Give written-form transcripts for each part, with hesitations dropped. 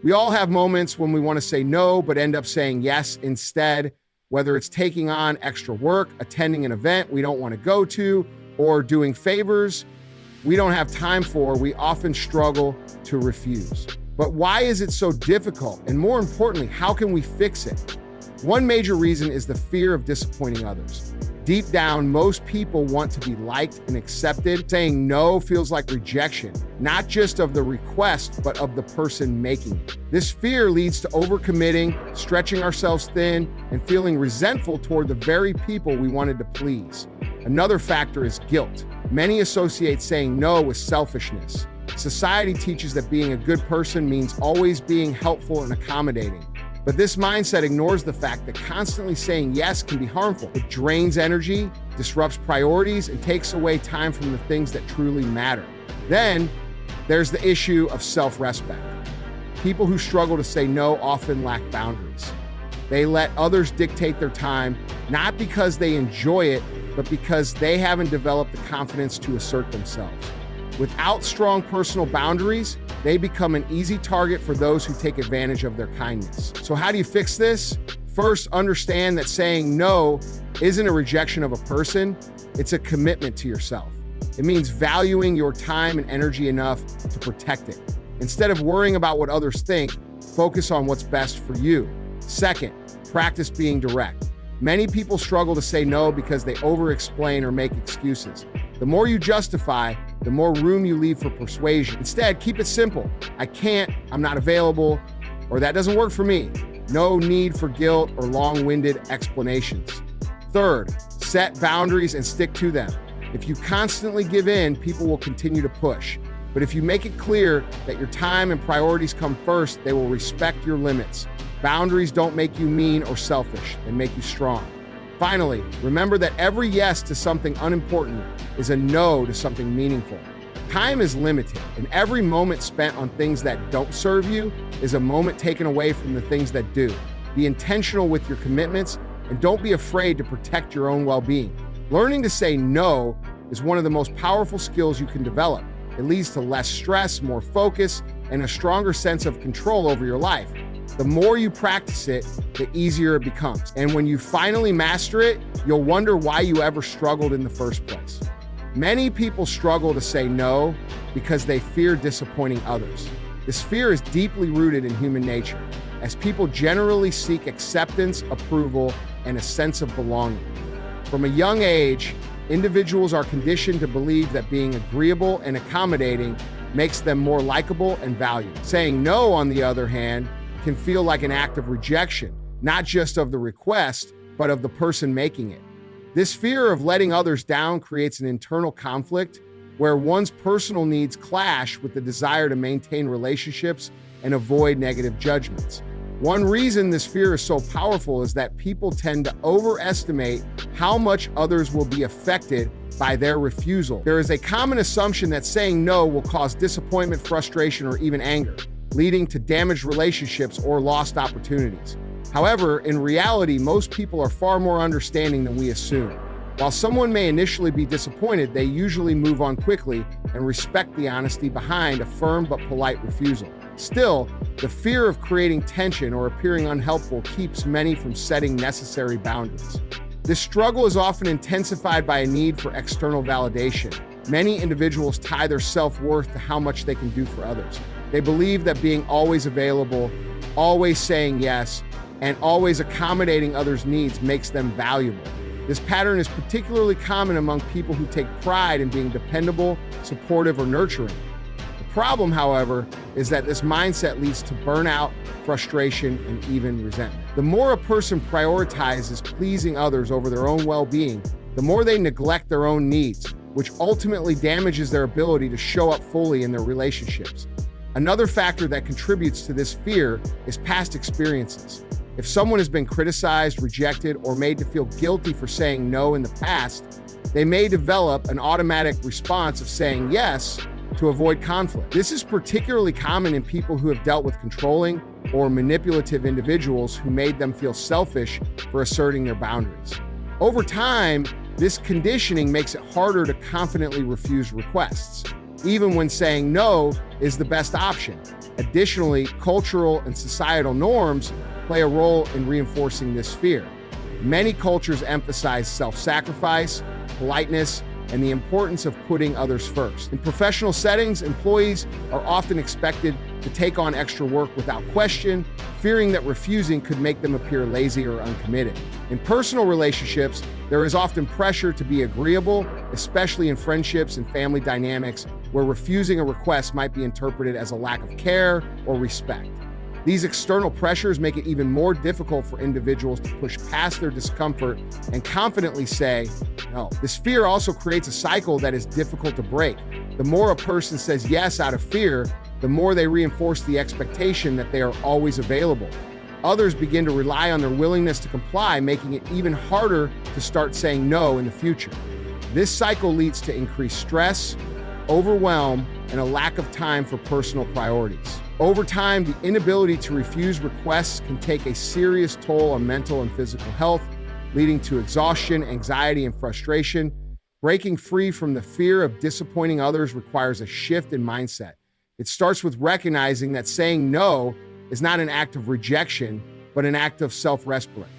We all have moments when we want to say no, but end up saying yes instead, whether it's taking on extra work, attending an event we don't want to go to, or doing favors we don't have time for. We often struggle to refuse. But why is it so difficult? And more importantly, how can we fix it? One major reason is the fear of disappointing others. Deep down, most people want to be liked and accepted. Saying no feels like rejection, not just of the request, but of the person making it. This fear leads to overcommitting, stretching ourselves thin, and feeling resentful toward the very people we wanted to please. Another factor is guilt. Many associate saying no with selfishness. Society teaches that being a good person means always being helpful and accommodating. But this mindset ignores the fact that constantly saying yes can be harmful. It drains energy, disrupts priorities, and takes away time from the things that truly matter. Then there's the issue of self-respect. People who struggle to say no often lack boundaries. They let others dictate their time, not because they enjoy it, but because they haven't developed the confidence to assert themselves. Without strong personal boundaries, they become an easy target for those who take advantage of their kindness. So how do you fix this? First, understand that saying no isn't a rejection of a person, it's a commitment to yourself. It means valuing your time and energy enough to protect it. Instead of worrying about what others think, focus on what's best for you. Second, practice being direct. Many people struggle to say no because they over-explain or make excuses. The more you justify, the more room you leave for persuasion. Instead, keep it simple. I can't, I'm not available, or that doesn't work for me. No need for guilt or long-winded explanations. Third, set boundaries and stick to them. If you constantly give in, people will continue to push. But if you make it clear that your time and priorities come first, they will respect your limits. Boundaries don't make you mean or selfish, they make you strong. Finally, remember that every yes to something unimportant is a no to something meaningful. Time is limited, and every moment spent on things that don't serve you is a moment taken away from the things that do. Be intentional with your commitments, and don't be afraid to protect your own well-being. Learning to say no is one of the most powerful skills you can develop. It leads to less stress, more focus, and a stronger sense of control over your life. The more you practice it, the easier it becomes. And when you finally master it, you'll wonder why you ever struggled in the first place. Many people struggle to say no because they fear disappointing others. This fear is deeply rooted in human nature, as people generally seek acceptance, approval, and a sense of belonging. From a young age, individuals are conditioned to believe that being agreeable and accommodating makes them more likable and valued. Saying no, on the other hand, can feel like an act of rejection, not just of the request, but of the person making it. This fear of letting others down creates an internal conflict where one's personal needs clash with the desire to maintain relationships and avoid negative judgments. One reason this fear is so powerful is that people tend to overestimate how much others will be affected by their refusal. There is a common assumption that saying no will cause disappointment, frustration, or even anger, leading to damaged relationships or lost opportunities. However, in reality, most people are far more understanding than we assume. While someone may initially be disappointed, they usually move on quickly and respect the honesty behind a firm but polite refusal. Still, the fear of creating tension or appearing unhelpful keeps many from setting necessary boundaries. This struggle is often intensified by a need for external validation. Many individuals tie their self-worth to how much they can do for others. They believe that being always available, always saying yes, and always accommodating others' needs makes them valuable. This pattern is particularly common among people who take pride in being dependable, supportive, or nurturing. The problem, however, is that this mindset leads to burnout, frustration, and even resentment. The more a person prioritizes pleasing others over their own well-being, the more they neglect their own needs, which ultimately damages their ability to show up fully in their relationships. Another factor that contributes to this fear is past experiences. If someone has been criticized, rejected, or made to feel guilty for saying no in the past, they may develop an automatic response of saying yes to avoid conflict. This is particularly common in people who have dealt with controlling or manipulative individuals who made them feel selfish for asserting their boundaries. Over time, this conditioning makes it harder to confidently refuse requests, even when saying no is the best option. Additionally, cultural and societal norms play a role in reinforcing this fear. Many cultures emphasize self-sacrifice, politeness, and the importance of putting others first. In professional settings, employees are often expected to take on extra work without question, fearing that refusing could make them appear lazy or uncommitted. In personal relationships, there is often pressure to be agreeable, especially in friendships and family dynamics, where refusing a request might be interpreted as a lack of care or respect. These external pressures make it even more difficult for individuals to push past their discomfort and confidently say no. This fear also creates a cycle that is difficult to break. The more a person says yes out of fear, the more they reinforce the expectation that they are always available. Others begin to rely on their willingness to comply, making it even harder to start saying no in the future. This cycle leads to increased stress, overwhelm, and a lack of time for personal priorities. Over time, the inability to refuse requests can take a serious toll on mental and physical health, leading to exhaustion, anxiety, and frustration. Breaking free from the fear of disappointing others requires a shift in mindset. It starts with recognizing that saying no is not an act of rejection, but an act of self-respect.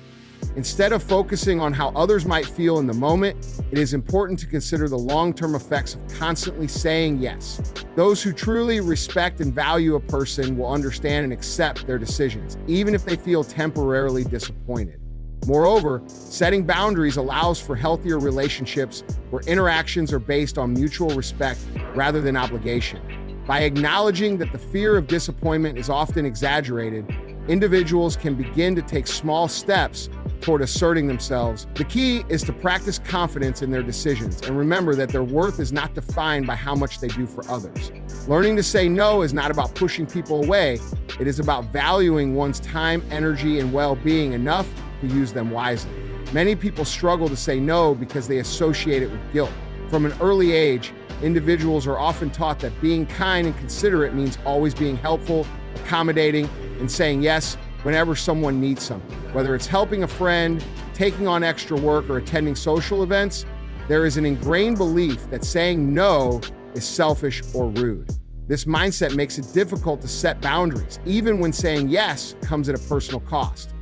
Instead of focusing on how others might feel in the moment, it is important to consider the long-term effects of constantly saying yes. Those who truly respect and value a person will understand and accept their decisions, even if they feel temporarily disappointed. Moreover, setting boundaries allows for healthier relationships where interactions are based on mutual respect rather than obligation. By acknowledging that the fear of disappointment is often exaggerated, individuals can begin to take small steps toward asserting themselves. The key is to practice confidence in their decisions and remember that their worth is not defined by how much they do for others. Learning to say no is not about pushing people away. It is about valuing one's time, energy, and well-being enough to use them wisely. Many people struggle to say no because they associate it with guilt. From an early age, individuals are often taught that being kind and considerate means always being helpful, accommodating, and saying yes whenever someone needs something. Whether it's helping a friend, taking on extra work, or attending social events, there is an ingrained belief that saying no is selfish or rude. This mindset makes it difficult to set boundaries, even when saying yes comes at a personal cost.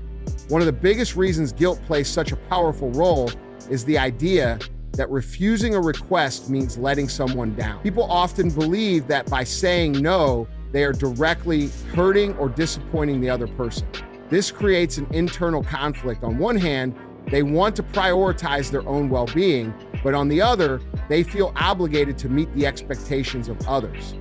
One of the biggest reasons guilt plays such a powerful role is the idea that refusing a request means letting someone down. People often believe that by saying no, they are directly hurting or disappointing the other person. This creates an internal conflict. On one hand, they want to prioritize their own well-being, but on the other, they feel obligated to meet the expectations of others.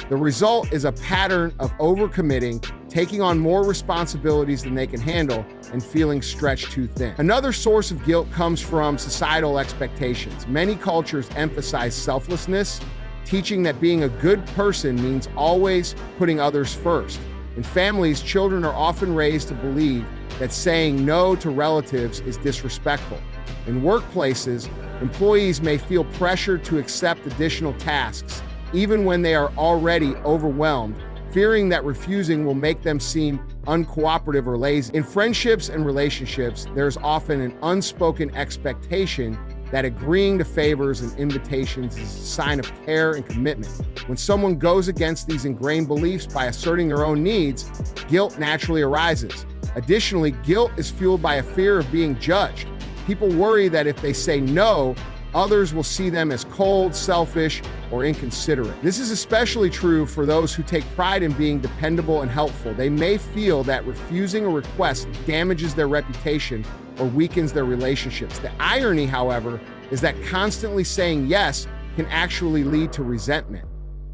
The result is a pattern of overcommitting, taking on more responsibilities than they can handle, and feeling stretched too thin. Another source of guilt comes from societal expectations. Many cultures emphasize selflessness, teaching that being a good person means always putting others first. In families, children are often raised to believe that saying no to relatives is disrespectful. In workplaces, employees may feel pressured to accept additional tasks, even when they are already overwhelmed, fearing that refusing will make them seem uncooperative or lazy. In friendships and relationships, there's often an unspoken expectation that agreeing to favors and invitations is a sign of care and commitment. When someone goes against these ingrained beliefs by asserting their own needs, guilt naturally arises. Additionally, guilt is fueled by a fear of being judged. People worry that if they say no, others will see them as cold, selfish, or inconsiderate. This is especially true for those who take pride in being dependable and helpful. They may feel that refusing a request damages their reputation or weakens their relationships. The irony, however, is that constantly saying yes can actually lead to resentment.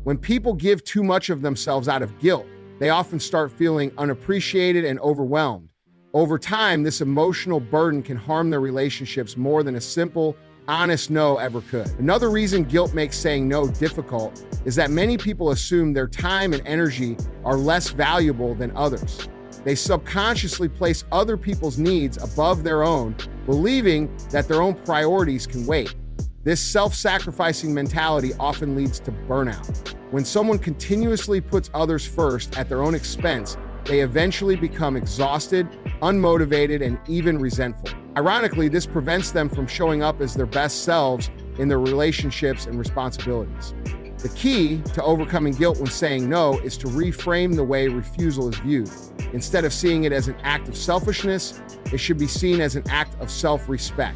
When people give too much of themselves out of guilt, they often start feeling unappreciated and overwhelmed. Over time, this emotional burden can harm their relationships more than a simple, honest no ever could. Another reason guilt makes saying no difficult is that many people assume their time and energy are less valuable than others. They subconsciously place other people's needs above their own, believing that their own priorities can wait. This self-sacrificing mentality often leads to burnout. When someone continuously puts others first at their own expense, they eventually become exhausted, unmotivated, and even resentful. Ironically, this prevents them from showing up as their best selves in their relationships and responsibilities. The key to overcoming guilt when saying no is to reframe the way refusal is viewed. Instead of seeing it as an act of selfishness, it should be seen as an act of self-respect.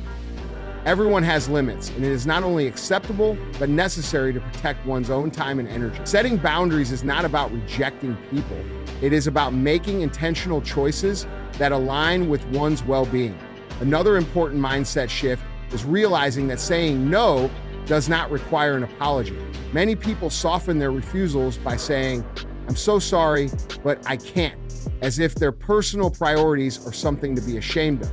Everyone has limits, and it is not only acceptable, but necessary to protect one's own time and energy. Setting boundaries is not about rejecting people. It is about making intentional choices that align with one's well-being. Another important mindset shift is realizing that saying no does not require an apology. Many people soften their refusals by saying, "I'm so sorry, but I can't," as if their personal priorities are something to be ashamed of.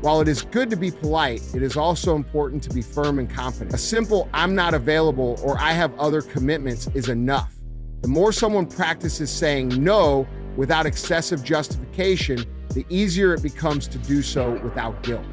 While it is good to be polite, it is also important to be firm and confident. A simple "I'm not available" or "I have other commitments" is enough. The more someone practices saying no without excessive justification, the easier it becomes to do so without guilt.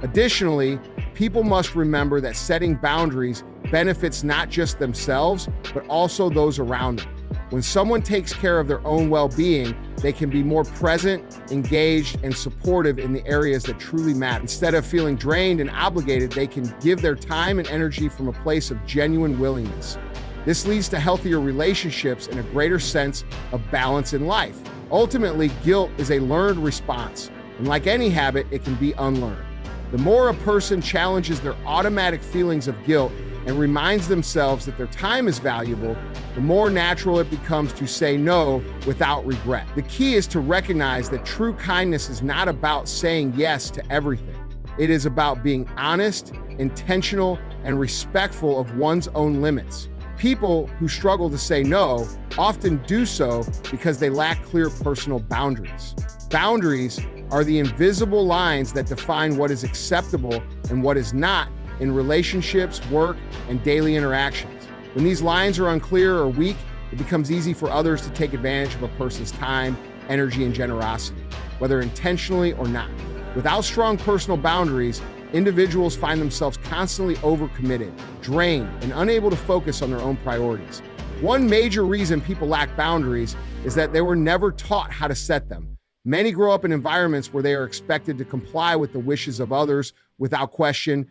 Additionally, people must remember that setting boundaries benefits not just themselves, but also those around them. When someone takes care of their own well-being, they can be more present, engaged, and supportive in the areas that truly matter. Instead of feeling drained and obligated, they can give their time and energy from a place of genuine willingness. This leads to healthier relationships and a greater sense of balance in life. Ultimately, guilt is a learned response, and like any habit, it can be unlearned. The more a person challenges their automatic feelings of guilt and reminds themselves that their time is valuable, the more natural it becomes to say no without regret. The key is to recognize that true kindness is not about saying yes to everything. It is about being honest, intentional, and respectful of one's own limits. People who struggle to say no often do so because they lack clear personal boundaries. Boundaries are the invisible lines that define what is acceptable and what is not in relationships, work, and daily interactions. When these lines are unclear or weak, it becomes easy for others to take advantage of a person's time, energy, and generosity, whether intentionally or not. Without strong personal boundaries, individuals find themselves constantly overcommitted, drained, and unable to focus on their own priorities. One major reason people lack boundaries is that they were never taught how to set them. Many grow up in environments where they are expected to comply with the wishes of others without question.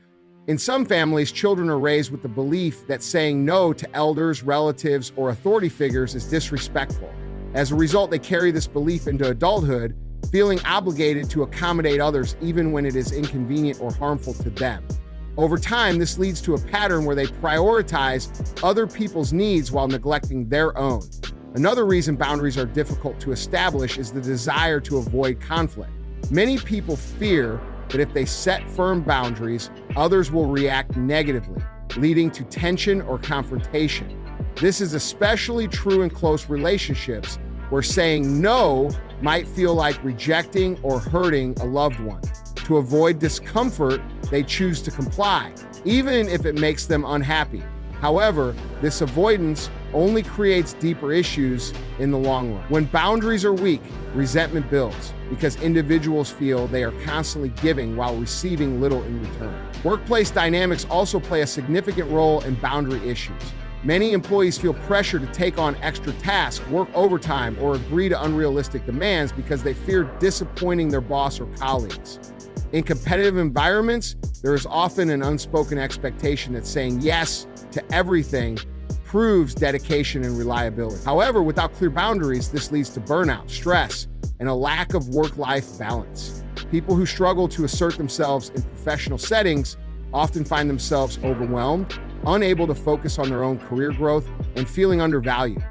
In some families, children are raised with the belief that saying no to elders, relatives, or authority figures is disrespectful. As a result, they carry this belief into adulthood, feeling obligated to accommodate others even when it is inconvenient or harmful to them. Over time, this leads to a pattern where they prioritize other people's needs while neglecting their own. Another reason boundaries are difficult to establish is the desire to avoid conflict. Many people fear that if they set firm boundaries, others will react negatively, leading to tension or confrontation. This is especially true in close relationships, where saying no might feel like rejecting or hurting a loved one. To avoid discomfort, they choose to comply, even if it makes them unhappy. However, this avoidance only creates deeper issues in the long run. When boundaries are weak, resentment builds because individuals feel they are constantly giving while receiving little in return. Workplace dynamics also play a significant role in boundary issues. Many employees feel pressure to take on extra tasks, work overtime, or agree to unrealistic demands because they fear disappointing their boss or colleagues. In competitive environments, there is often an unspoken expectation that saying yes to everything proves dedication and reliability. However, without clear boundaries, this leads to burnout, stress, and a lack of work-life balance. People who struggle to assert themselves in professional settings often find themselves overwhelmed, unable to focus on their own career growth, and feeling undervalued.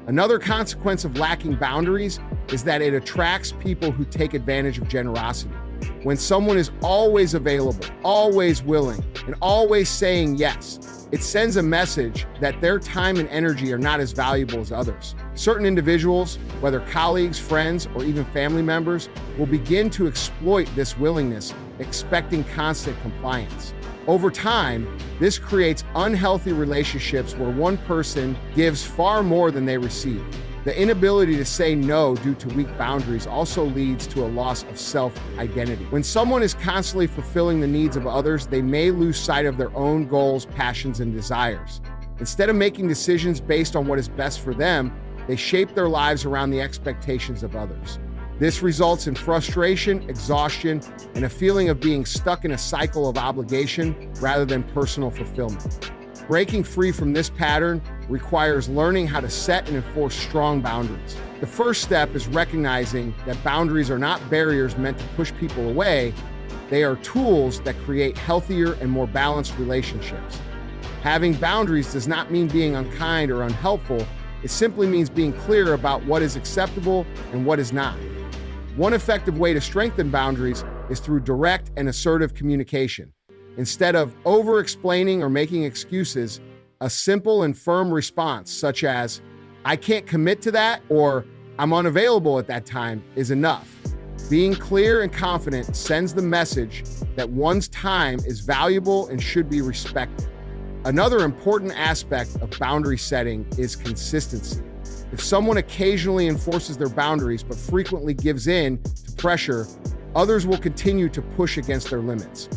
Another consequence of lacking boundaries is that it attracts people who take advantage of generosity. When someone is always available, always willing, and always saying yes, it sends a message that their time and energy are not as valuable as others. Certain individuals, whether colleagues, friends, or even family members, will begin to exploit this willingness, expecting constant compliance. Over time, this creates unhealthy relationships where one person gives far more than they receive. The inability to say no due to weak boundaries also leads to a loss of self-identity. When someone is constantly fulfilling the needs of others, they may lose sight of their own goals, passions, and desires. Instead of making decisions based on what is best for them, they shape their lives around the expectations of others. This results in frustration, exhaustion, and a feeling of being stuck in a cycle of obligation rather than personal fulfillment. Breaking free from this pattern requires learning how to set and enforce strong boundaries. The first step is recognizing that boundaries are not barriers meant to push people away. They are tools that create healthier and more balanced relationships. Having boundaries does not mean being unkind or unhelpful. It simply means being clear about what is acceptable and what is not. One effective way to strengthen boundaries is through direct and assertive communication. Instead of over-explaining or making excuses, a simple and firm response such as, "I can't commit to that," or "I'm unavailable at that time," is enough. Being clear and confident sends the message that one's time is valuable and should be respected. Another important aspect of boundary setting is consistency. If someone occasionally enforces their boundaries but frequently gives in to pressure, others will continue to push against their limits.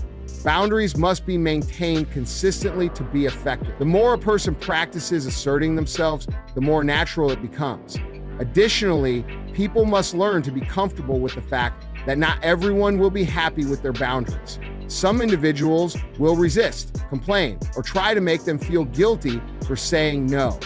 Boundaries must be maintained consistently to be effective. The more a person practices asserting themselves, the more natural it becomes. Additionally, people must learn to be comfortable with the fact that not everyone will be happy with their boundaries. Some individuals will resist, complain, or try to make them feel guilty for saying no.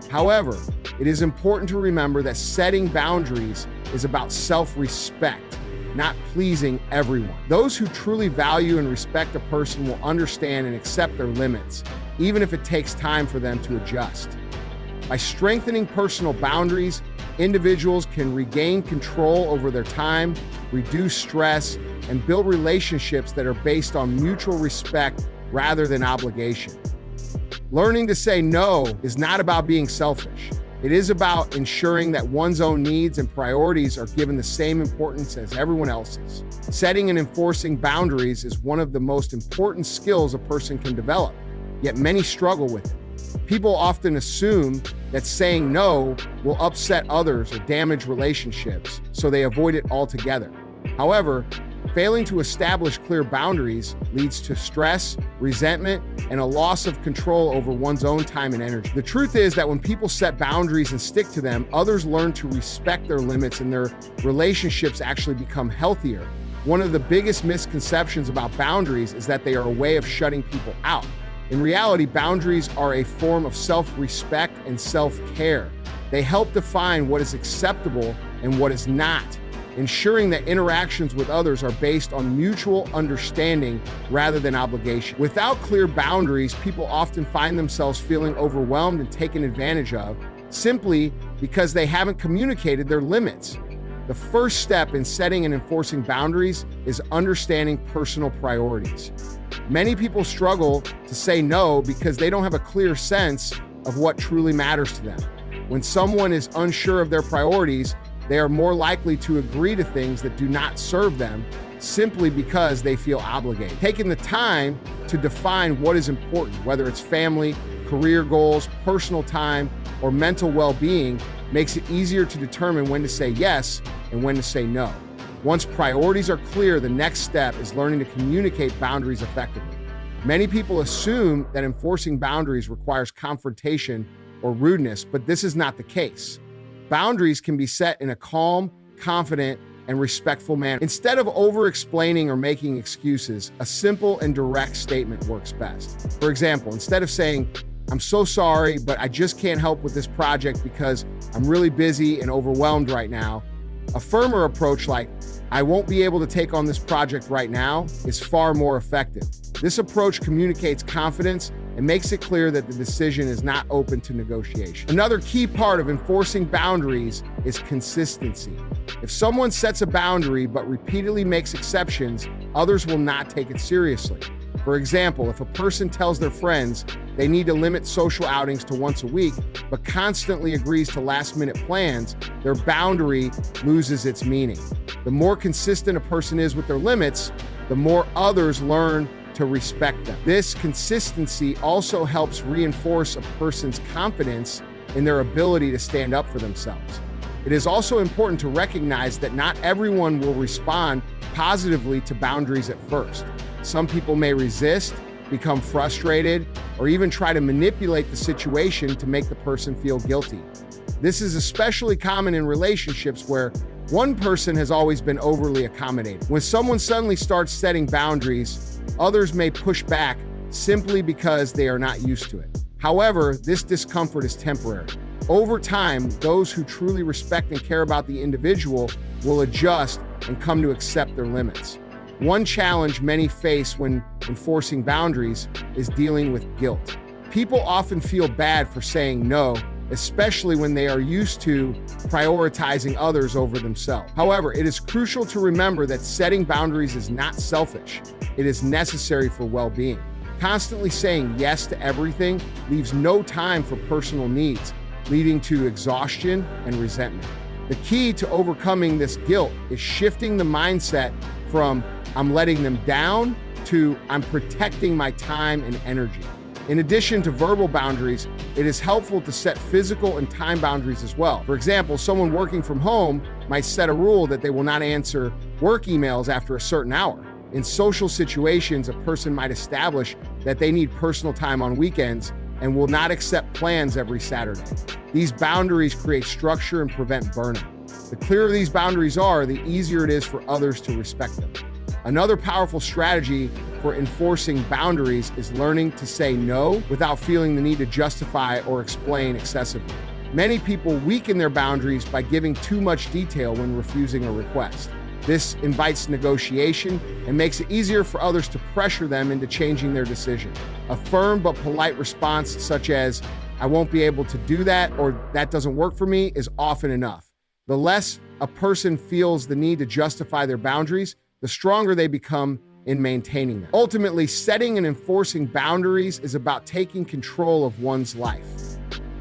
However, it is important to remember that setting boundaries is about self-respect, not pleasing everyone. Those who truly value and respect a person will understand and accept their limits, even if it takes time for them to adjust. By strengthening personal boundaries, individuals can regain control over their time, reduce stress, and build relationships that are based on mutual respect rather than obligation. Learning to say no is not about being selfish. It is about ensuring that one's own needs and priorities are given the same importance as everyone else's. Setting and enforcing boundaries is one of the most important skills a person can develop, yet many struggle with it. People often assume that saying no will upset others or damage relationships, so they avoid it altogether. However, failing to establish clear boundaries leads to stress, resentment, and a loss of control over one's own time and energy. The truth is that when people set boundaries and stick to them, others learn to respect their limits and their relationships actually become healthier. One of the biggest misconceptions about boundaries is that they are a way of shutting people out. In reality, boundaries are a form of self-respect and self-care. They help define what is acceptable and what is not, ensuring that interactions with others are based on mutual understanding rather than obligation. Without clear boundaries, people often find themselves feeling overwhelmed and taken advantage of simply because they haven't communicated their limits. The first step in setting and enforcing boundaries is understanding personal priorities. Many people struggle to say no because they don't have a clear sense of what truly matters to them. When someone is unsure of their priorities, they are more likely to agree to things that do not serve them simply because they feel obligated. Taking the time to define what is important, whether it's family, career goals, personal time, or mental well-being, makes it easier to determine when to say yes and when to say no. Once priorities are clear, the next step is learning to communicate boundaries effectively. Many people assume that enforcing boundaries requires confrontation or rudeness, but this is not the case. Boundaries can be set in a calm, confident, and respectful manner. Instead of over-explaining or making excuses, a simple and direct statement works best. For example, instead of saying, "I'm so sorry, but I just can't help with this project because I'm really busy and overwhelmed right now," a firmer approach like, "I won't be able to take on this project right now," is far more effective. This approach communicates confidence and makes it clear that the decision is not open to negotiation. Another key part of enforcing boundaries is consistency. If someone sets a boundary but repeatedly makes exceptions, others will not take it seriously. For example, if a person tells their friends they need to limit social outings to once a week, but constantly agrees to last-minute plans, their boundary loses its meaning. The more consistent a person is with their limits, the more others learn to respect them. This consistency also helps reinforce a person's confidence in their ability to stand up for themselves. It is also important to recognize that not everyone will respond positively to boundaries at first. Some people may resist, become frustrated, or even try to manipulate the situation to make the person feel guilty. This is especially common in relationships where one person has always been overly accommodating. When someone suddenly starts setting boundaries, others may push back simply because they are not used to it. However, this discomfort is temporary. Over time, those who truly respect and care about the individual will adjust and come to accept their limits. One challenge many face when enforcing boundaries is dealing with guilt. People often feel bad for saying no, especially when they are used to prioritizing others over themselves. However, it is crucial to remember that setting boundaries is not selfish. It is necessary for well-being. Constantly saying yes to everything leaves no time for personal needs, leading to exhaustion and resentment. The key to overcoming this guilt is shifting the mindset from "I'm letting them down" to "I'm protecting my time and energy." In addition to verbal boundaries, it is helpful to set physical and time boundaries as well. For example, someone working from home might set a rule that they will not answer work emails after a certain hour. In social situations, a person might establish that they need personal time on weekends and will not accept plans every Saturday. These boundaries create structure and prevent burnout. The clearer these boundaries are, the easier it is for others to respect them. Another powerful strategy for enforcing boundaries is learning to say no without feeling the need to justify or explain excessively. Many people weaken their boundaries by giving too much detail when refusing a request. This invites negotiation and makes it easier for others to pressure them into changing their decision. A firm but polite response such as, "I won't be able to do that," or "that doesn't work for me," is often enough. The less a person feels the need to justify their boundaries, the stronger they become in maintaining them. Ultimately, setting and enforcing boundaries is about taking control of one's life.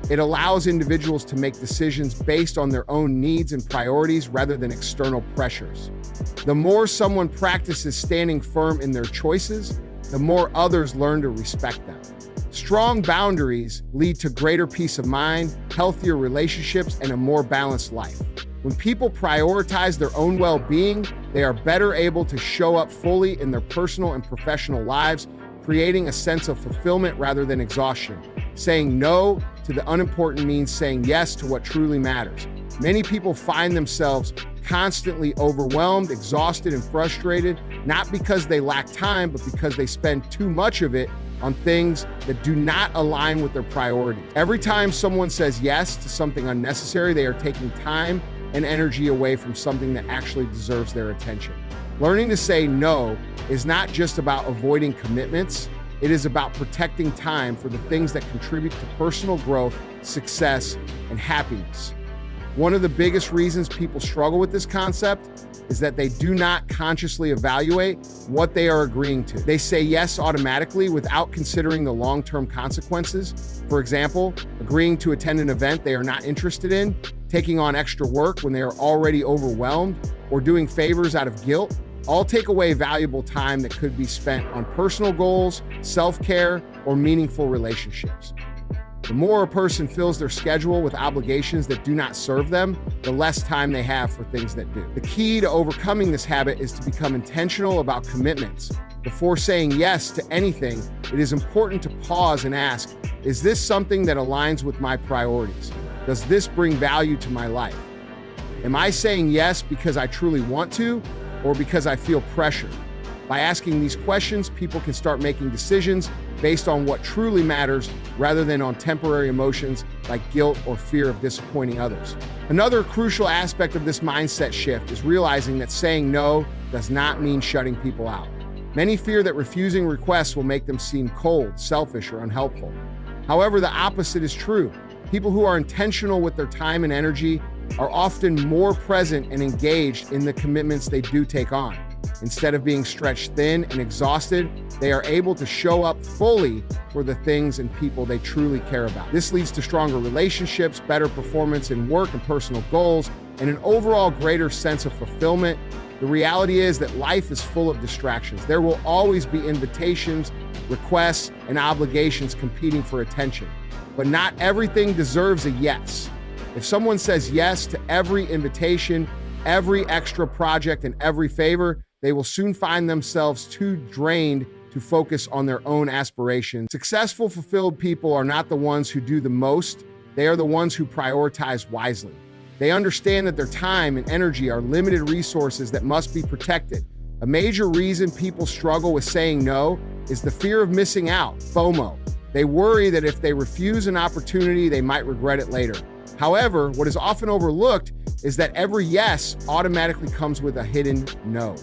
It allows individuals to make decisions based on their own needs and priorities rather than external pressures. The more someone practices standing firm in their choices, the more others learn to respect them. Strong boundaries lead to greater peace of mind, healthier relationships, and a more balanced life. When people prioritize their own well-being, they are better able to show up fully in their personal and professional lives, creating a sense of fulfillment rather than exhaustion. Saying no to the unimportant means saying yes to what truly matters. Many people find themselves constantly overwhelmed, exhausted, and frustrated, not because they lack time, but because they spend too much of it on things that do not align with their priorities. Every time someone says yes to something unnecessary, they are taking time and energy away from something that actually deserves their attention. Learning to say no is not just about avoiding commitments, it is about protecting time for the things that contribute to personal growth, success, and happiness. One of the biggest reasons people struggle with this concept is that they do not consciously evaluate what they are agreeing to. They say yes automatically without considering the long-term consequences. For example, agreeing to attend an event they are not interested in, taking on extra work when they are already overwhelmed, or doing favors out of guilt, all take away valuable time that could be spent on personal goals, self-care, or meaningful relationships. The more a person fills their schedule with obligations that do not serve them, the less time they have for things that do. The key to overcoming this habit is to become intentional about commitments. Before saying yes to anything, it is important to pause and ask, is this something that aligns with my priorities? Does this bring value to my life? Am I saying yes because I truly want to, or because I feel pressured? By asking these questions, people can start making decisions based on what truly matters rather than on temporary emotions like guilt or fear of disappointing others. Another crucial aspect of this mindset shift is realizing that saying no does not mean shutting people out. Many fear that refusing requests will make them seem cold, selfish, or unhelpful. However, the opposite is true. People who are intentional with their time and energy are often more present and engaged in the commitments they do take on. Instead of being stretched thin and exhausted, they are able to show up fully for the things and people they truly care about. This leads to stronger relationships, better performance in work and personal goals, and an overall greater sense of fulfillment. The reality is that life is full of distractions. There will always be invitations, requests, and obligations competing for attention. But not everything deserves a yes. If someone says yes to every invitation, every extra project, and every favor, they will soon find themselves too drained to focus on their own aspirations. Successful, fulfilled people are not the ones who do the most. They are the ones who prioritize wisely. They understand that their time and energy are limited resources that must be protected. A major reason people struggle with saying no is the fear of missing out, FOMO. They worry that if they refuse an opportunity, they might regret it later. However, what is often overlooked is that every yes automatically comes with a hidden no.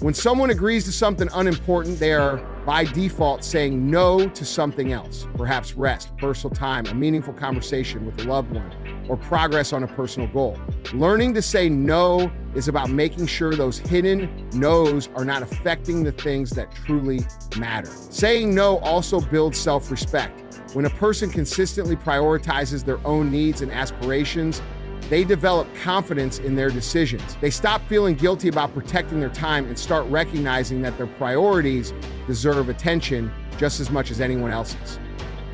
When someone agrees to something unimportant, they are by default saying no to something else, perhaps rest, personal time, a meaningful conversation with a loved one, or progress on a personal goal. Learning to say no is about making sure those hidden no's are not affecting the things that truly matter. Saying no also builds self-respect. When a person consistently prioritizes their own needs and aspirations, they develop confidence in their decisions. They stop feeling guilty about protecting their time and start recognizing that their priorities deserve attention just as much as anyone else's.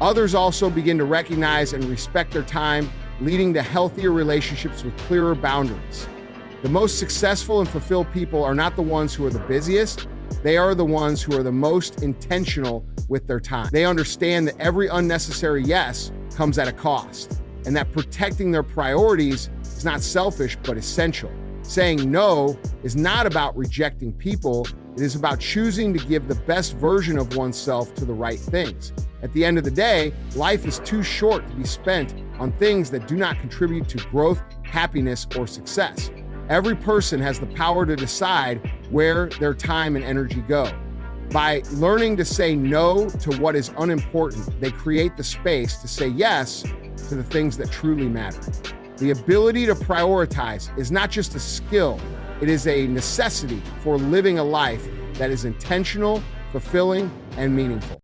Others also begin to recognize and respect their time, leading to healthier relationships with clearer boundaries. The most successful and fulfilled people are not the ones who are the busiest. They are the ones who are the most intentional with their time. They understand that every unnecessary yes comes at a cost, and that protecting their priorities is not selfish, but essential. Saying no is not about rejecting people. It is about choosing to give the best version of oneself to the right things. At the end of the day, life is too short to be spent on things that do not contribute to growth, happiness, or success. Every person has the power to decide where their time and energy go. By learning to say no to what is unimportant, they create the space to say yes to the things that truly matter. The ability to prioritize is not just a skill, it is a necessity for living a life that is intentional, fulfilling, and meaningful.